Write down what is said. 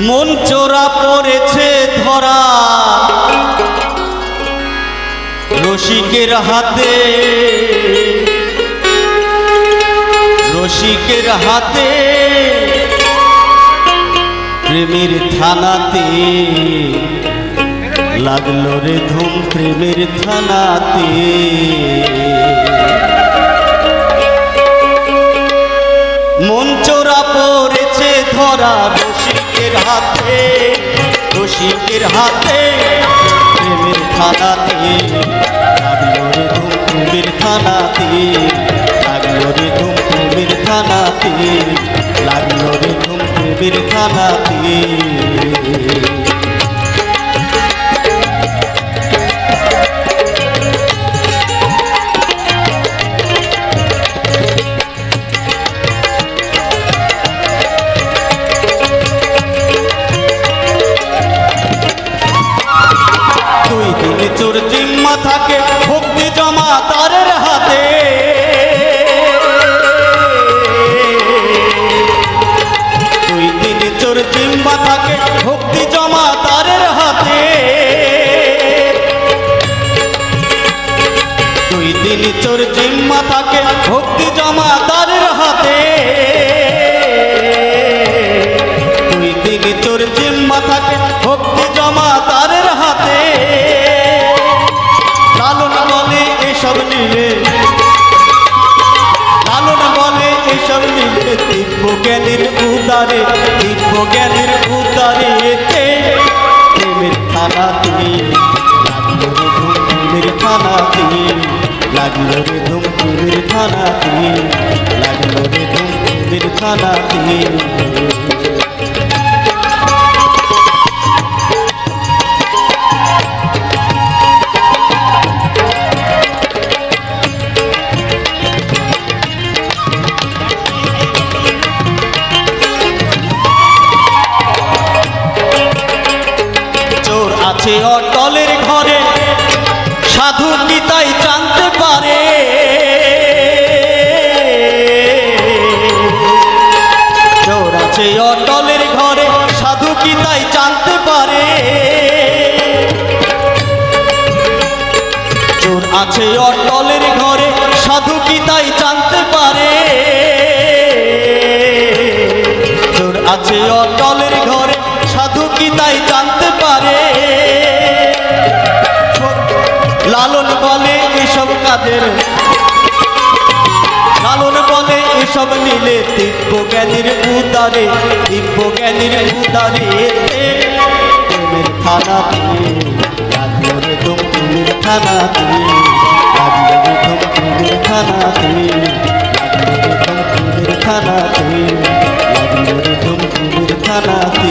মন চোরা পড়েছে ধরা রসিকের হাতে, রসিকের হাতে প্রেমের থানাতে লাগলো রে ধুম প্রেমের থানাতে। মন চোরা পড়েছে ধরা রসিকের হাতে, রসিকের হাতে প্রেমের থানাতে লাগলো রে ধুম প্রেমের থানাতে, লাগলো রে ধুম প্রেমের থানাতে, লাগলো রে ধুম প্রেমের থানাতে। চোর জিম্মা থাকে ভক্তি জমা তারের হাতে, দুই দিন চোর জিম্মা থাকে ভক্তি জমা তারের হাতে, দুই দিন চোর জিম্মা থাকে ভক্তি জমা তারের হাতে, দুই দিন চোর জিম্মা থাকে ভক্তি জমা তারের হাতে। লালন বলে এসব নিলে, লালন বলে এসব নিলে দিব্য জ্ঞানীর উদারে, দিব্য জ্ঞানীর উদারে প্রেমের থানাতে লাগলো রে ধুম প্রেমের থানাতে, লাগলো রে ধুম প্রেমের থানাতে, লাগলো রে ধুম প্রেমের থানাতে। আছে অটলের ঘরে সাধু কি তাই জানতে পারে, চোর আছে অটলের ঘরে সাধু কি তাই জানতে পারে, চোর আছে অটলের ঘরে সাধু কি তাই জানতে পারে, চোর আছে অটলের ঘরে সাধু কি তাই জানতে পারে। লালন বলে এসব কাদের, লালন বলে এসব নিলে দিব্য জ্ঞানীর উদারে, দিব্য জ্ঞানীর উদারে প্রেমের থানাতে লাগলো রে ধুম প্রেমের থানাতে, লাগলো রে ধুম প্রেমের থানাতে, লাগলো রে ধুম প্রেমের থানাতে, লাগলো রে ধুম প্রেমের থানাতে।